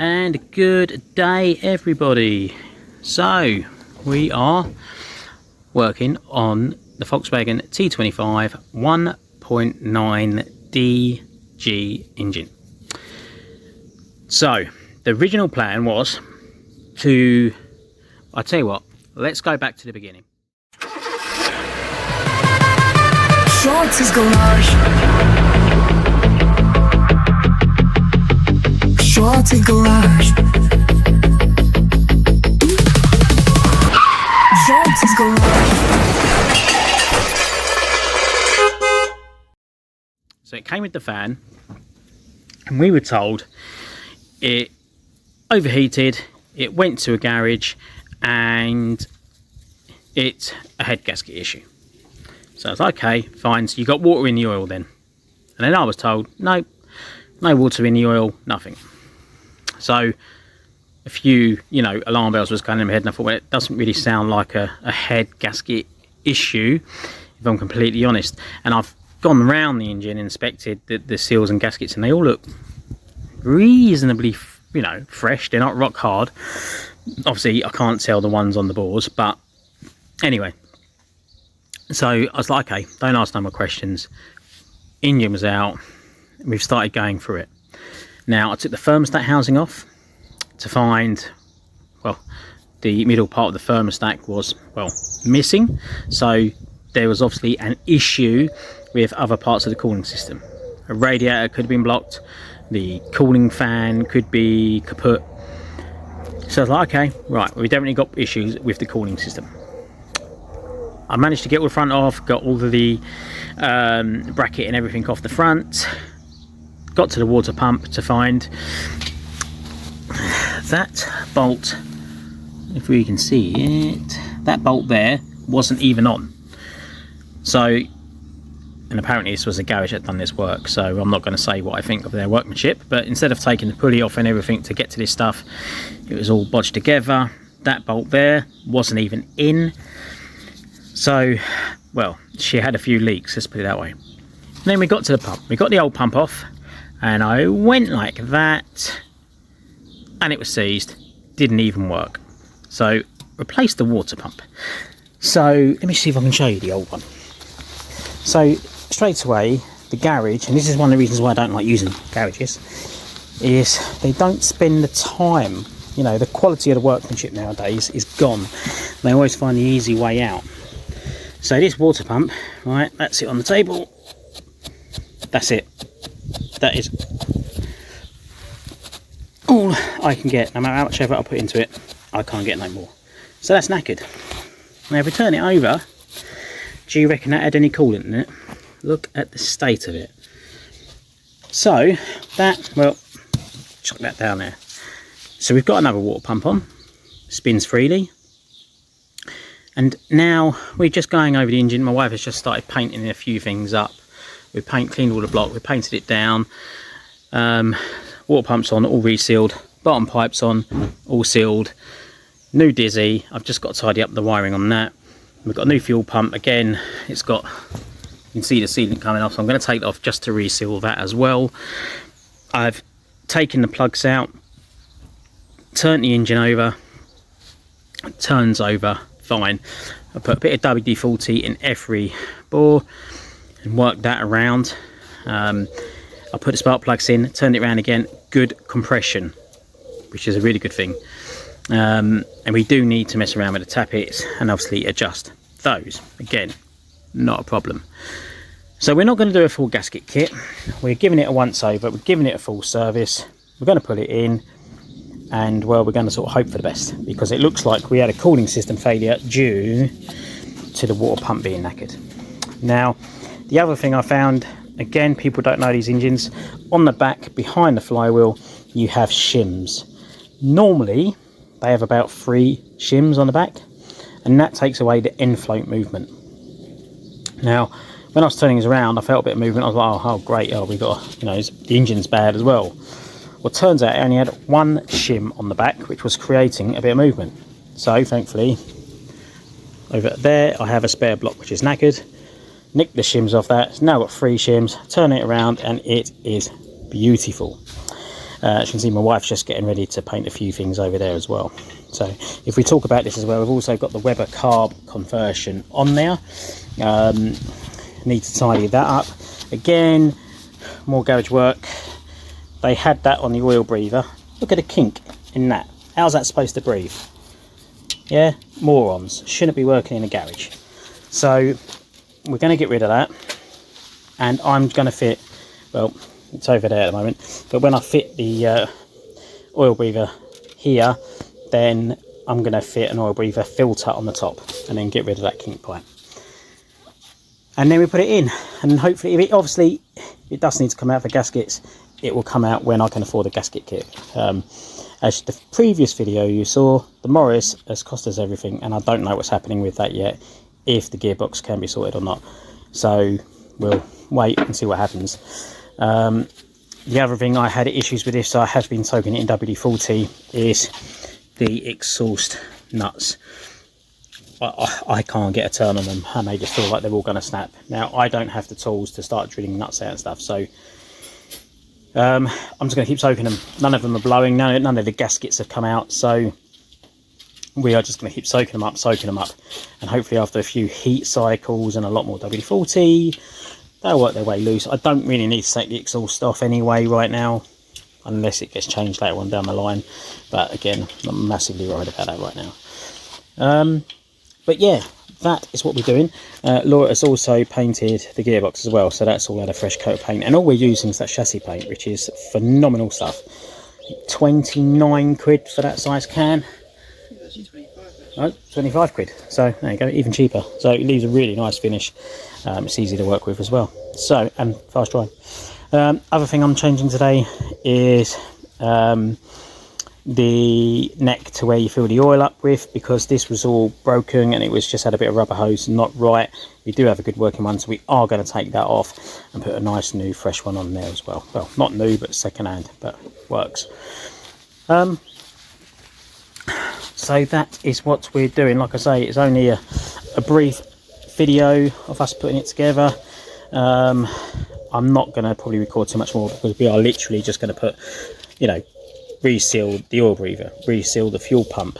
And good day everybody. So we are working on the Volkswagen T25 1.9 DG engine. So the original plan was to, I'll tell you what, let's go back to the beginning. Shorty's garage. Shorty garage. Shorty's garage. So it came with the fan, and we were told it overheated, it went to a garage, and it's a head gasket issue. So I was like, okay, fine, so you got water in the oil then. And then I was told, no water in the oil, nothing. So a few, alarm bells was going in my head, and I thought, well, it doesn't really sound like a head gasket issue, if I'm completely honest. And I've gone around the engine, inspected the seals and gaskets, and they all look reasonably, fresh. They're not rock hard. Obviously, I can't tell the ones on the bores, but anyway. So I was like, okay, don't ask no more questions. Engine was out. We've started going through it. Now, I took the thermostat housing off to find, well, the middle part of the thermostat was, well, missing. So there was obviously an issue with other parts of the cooling system. A radiator could have been blocked. The cooling fan could be kaput. So I was like, okay, right, we definitely got issues with the cooling system. I managed to get all the front off, got all of the bracket and everything off the front. Got to the water pump to find that bolt, if we can see it, that bolt there wasn't even on. So, and apparently this was a garage that done this work, so I'm not going to say what I think of their workmanship, but instead of taking the pulley off and everything to get to this stuff, it was all bodged together. That bolt there wasn't even in. So, well, she had a few leaks, let's put it that way. And then we got to the pump. We got the old pump off, and I went like that, and it was seized. Didn't even work. So, replaced the water pump. So, let me see if I can show you the old one. So, straight away, the garage, and this is one of the reasons why I don't like using garages, is they don't spend the time. The quality of the workmanship nowadays is gone. They always find the easy way out. So this water pump, right, that's it on the table. That's it. That is all I can get. No matter how much effort I put into it, I can't get no more. So that's knackered. Now if we turn it over, do you reckon that had any coolant in it? Look at the state of it. So that, well, chuck that down there. So we've got another water pump on, spins freely. And now we're just going over the engine. My wife has just started painting a few things up. We cleaned all the block, we painted it down. Water pumps on, all resealed. Bottom pipes on, all sealed. New dizzy. I've just got to tidy up the wiring on that. We've got a new fuel pump. Again, it's got, you can see the sealant coming off, so I'm going to take it off just to reseal that as well. I've taken the plugs out, turned the engine over. It turns over fine. I put a bit of WD-40 in every bore and worked that around. I put the spark plugs in, turned it around again. Good compression, which is a really good thing. And we do need to mess around with the tappets and obviously adjust those. Again, not a problem. So we're not going to do a full gasket kit. We're giving it a once over. We're giving it a full service. We're going to put it in. And well, we're going to sort of hope for the best, because it looks like we had a cooling system failure due to the water pump being knackered. Now, the other thing I found, again, people don't know these engines, on the back behind the flywheel you have shims. Normally they have about 3 shims on the back, and that takes away the end float movement. Now, when I was turning this around, I felt a bit of movement. I was like, oh great, we got, the engine's bad as well. Well, turns out it only had 1 shim on the back, which was creating a bit of movement. So, thankfully, over there I have a spare block which is knackered. Nick the shims off that. It's now got 3 shims. Turn it around and it is beautiful. As you can see, my wife's just getting ready to paint a few things over there as well. So if we talk about this as well, we've also got the Weber carb conversion on there. Need to tidy that up. Again, more garage work. They had that on the oil breather. Look at a kink in that. How's that supposed to breathe? Yeah, morons. Shouldn't be working in a garage. So we're going to get rid of that, and I'm going to fit, well, it's over there at the moment, but when I fit the oil breather here, then I'm going to fit an oil breather filter on the top and then get rid of that kink pipe. And then we put it in, and hopefully, if it, obviously it does need to come out for gaskets, it will come out when I can afford a gasket kit. As the previous video you saw, the Morris has cost us everything, and I don't know what's happening with that yet, if the gearbox can be sorted or not. So we'll wait and see what happens. The other thing I had issues with this, so I have been soaking it in WD-40, is the exhaust nuts. I can't get a turn on them, and they just feel like they're all going to snap. Now, I don't have the tools to start drilling nuts out and stuff, so I'm just going to keep soaking them. None of them are blowing, none of the gaskets have come out, so we are just going to keep soaking them up, and hopefully after a few heat cycles and a lot more WD-40, they'll work their way loose. I don't really need to take the exhaust off anyway right now, unless it gets changed later on down the line, but again, I'm not massively worried about that right now. But yeah, that is what we're doing. Laura has also painted the gearbox as well, so that's all had a fresh coat of paint, and all we're using is that chassis paint, which is phenomenal stuff. 29 quid for that size can. Right, 25 quid, so there you go, even cheaper. So it leaves a really nice finish. It's easy to work with as well, so, and fast dry. Other thing I'm changing today is the neck to where you fill the oil up with, because this was all broken and it was just had a bit of rubber hose, not right. We do have a good working one, so we are going to take that off and put a nice new fresh one on there as well. Well, not new, but second hand, but works. So that is what we're doing. Like I say, it's only a brief video of us putting it together. I'm not going to probably record too much more, because we are literally just going to put, you know, reseal the oil breather, reseal the fuel pump,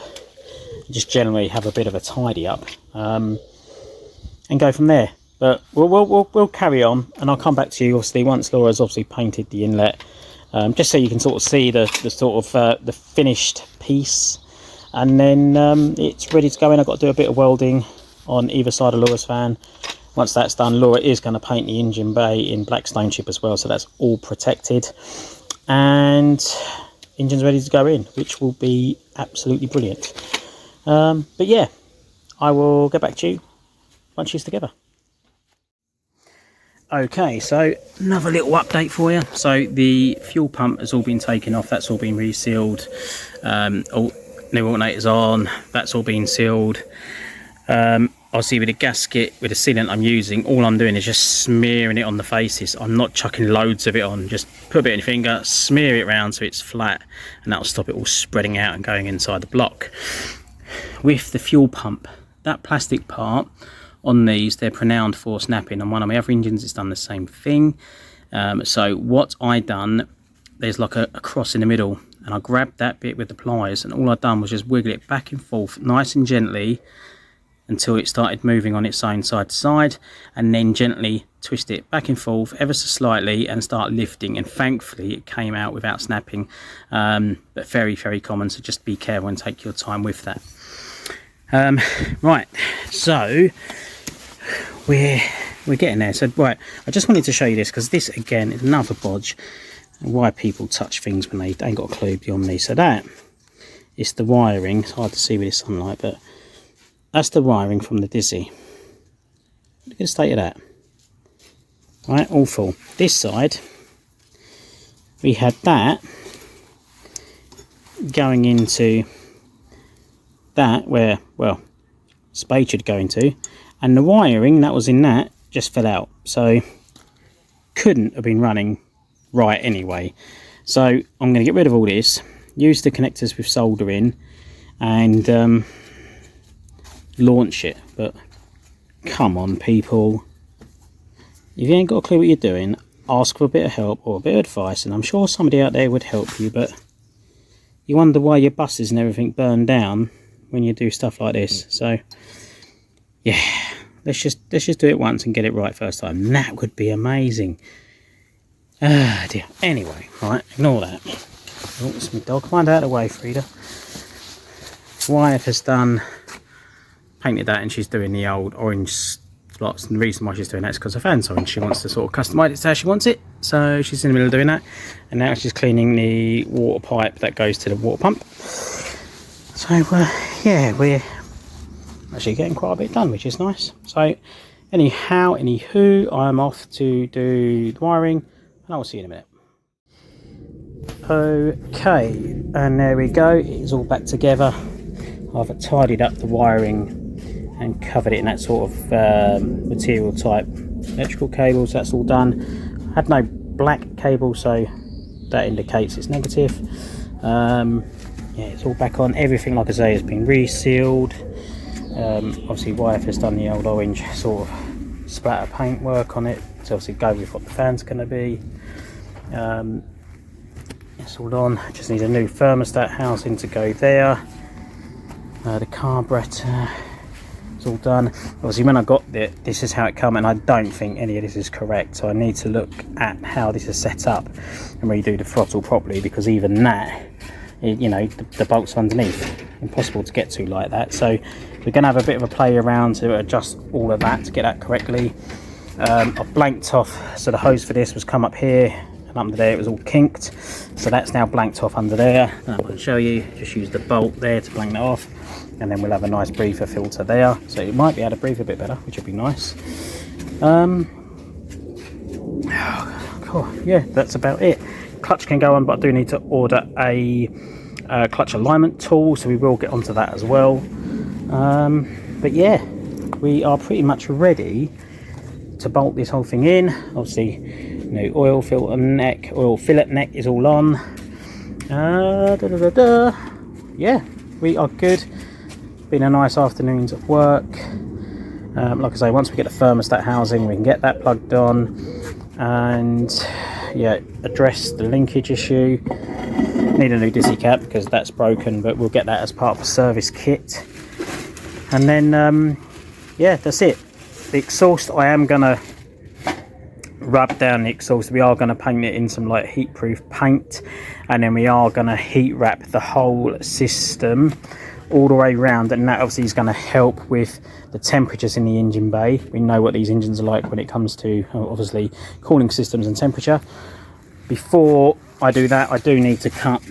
just generally have a bit of a tidy up, and go from there. But we'll carry on, and I'll come back to you obviously once Laura's obviously painted the inlet, just so you can sort of see the sort of the finished piece, and then it's ready to go in. I've got to do a bit of welding on either side of Laura's fan. Once that's done, Laura is going to paint the engine bay in black stone chip as well, so that's all protected, and engine's ready to go in, which will be absolutely brilliant. But yeah, I will get back to you once she's together. Okay, so another little update for you. So the fuel pump has all been taken off, that's all been resealed, all new alternators on, that's all been sealed. Obviously with the gasket, with the sealant I'm using, all I'm doing is just smearing it on the faces. I'm not chucking loads of it on, just put a bit on your finger, smear it around so it's flat, and that'll stop it all spreading out and going inside the block. With the fuel pump, that plastic part on these, they're pronounced for snapping. On one of my other engines it's done the same thing. So what I done, there's like a cross in the middle, and I grabbed that bit with the pliers, and all I've done was just wiggle it back and forth nice and gently until it started moving on its own side to side, and then gently twist it back and forth ever so slightly and start lifting, and thankfully it came out without snapping. But very, very common, so just be careful and take your time with that. Right, so we're getting there. So right, I just wanted to show you this, because this again is another bodge, why people touch things when they ain't got a clue beyond me. So that is the wiring. It's hard to see with the sunlight, but that's the wiring from the Dizzy. Look at the state of that. Right, all full. This side, we had that going into that where, well, spade should go into, and the wiring that was in that just fell out. So couldn't have been running right anyway. So I'm going to get rid of all this, use the connectors with solder in, and launch it. But come on people, if you ain't got a clue what you're doing, ask for a bit of help or a bit of advice, and I'm sure somebody out there would help you, but you wonder why your buses and everything burn down when you do stuff like this. So yeah, let's just do it once and get it right first time. That would be amazing. Ah dear. Anyway, right, ignore that. Oh, it's my dog. Find out of the way, Frida. Wife has painted that, and she's doing the old orange slots, and the reason why she's doing that is because her fan's orange. She wants to sort of customise it how she wants it, so she's in the middle of doing that, and now she's cleaning the water pipe that goes to the water pump. So yeah, we're actually getting quite a bit done, which is nice. So anywho, I'm off to do the wiring, and I'll see you in a minute. Okay, and there we go, it's all back together. I've tidied up the wiring and covered it in that sort of material type. Electrical cables, that's all done. I had no black cable, so that indicates it's negative. Yeah, it's all back on. Everything, like I say, has been resealed. Obviously wife has done the old orange sort of splatter paint work on it to obviously go with what the fan's going to be. It's all on. Just need a new thermostat housing to go there. The carburetor, it's all done. Obviously when I got it, this is how it come, and I don't think any of this is correct, so I need to look at how this is set up and redo the throttle properly, because even that, you know, the bolts underneath, impossible to get to like that. So we're going to have a bit of a play around to adjust all of that to get that correctly. I've blanked off, so the hose for this was come up here, and under there it was all kinked, so that's now blanked off under there. And I can show you, just use the bolt there to blank that off, and then we'll have a nice breather filter there, so it might be able to breathe a bit better, which would be nice. Cool. Yeah, that's about it. Clutch can go on, but I do need to order a clutch alignment tool, so we will get onto that as well. But yeah, we are pretty much ready to bolt this whole thing in. Obviously, you know, oil fillet neck is all on. Yeah, we are good. Been a nice afternoon's of work. Like I say, once we get the thermostat housing, we can get that plugged on, and yeah, address the linkage issue. Need a new dizzy cap because that's broken, but we'll get that as part of the service kit. And then yeah, that's it. The exhaust, I am gonna rub down the exhaust. We are going to paint it in some like heat proof paint, and then we are going to heat wrap the whole system all the way around, and that obviously is going to help with the temperatures in the engine bay. We know what these engines are like when it comes to obviously cooling systems and temperature. Before I do that, I do need to cut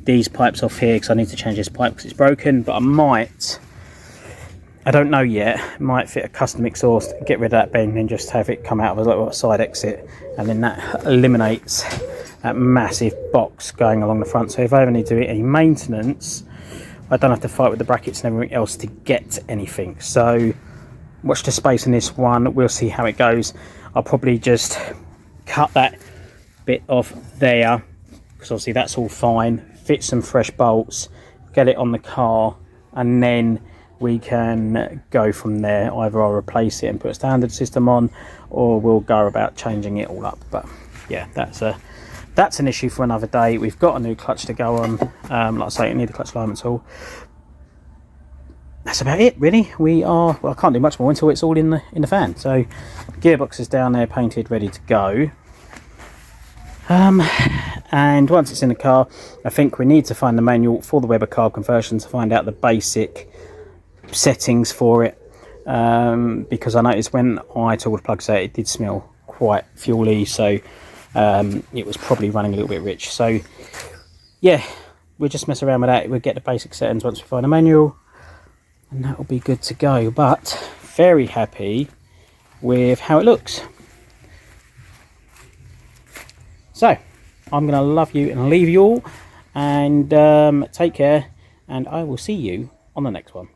these pipes off here because I need to change this pipe because it's broken, but I don't know yet, might fit a custom exhaust, get rid of that bend and just have it come out of a little side exit, and then that eliminates that massive box going along the front. So if I ever need to do any maintenance, I don't have to fight with the brackets and everything else to get anything. So watch the space in this one, we'll see how it goes. I'll probably just cut that bit off there because obviously that's all fine, fit some fresh bolts, get it on the car, and then we can go from there. Either I'll replace it and put a standard system on, or we'll go about changing it all up. But yeah, that's an issue for another day. We've got a new clutch to go on. Like I say, I need a clutch alignment tool. That's about it, really. Well, I can't do much more until it's all in the fan. So gearbox is down there, painted, ready to go. And once it's in the car, I think we need to find the manual for the Weber carb conversion to find out the basic settings for it, because I noticed when I took the plugs out, it did smell quite fuely, so it was probably running a little bit rich. So yeah, we'll just mess around with that. We'll get the basic settings once we find a manual, and that will be good to go. But very happy with how it looks. So I'm gonna love you and leave you all, and take care, and I will see you on the next one.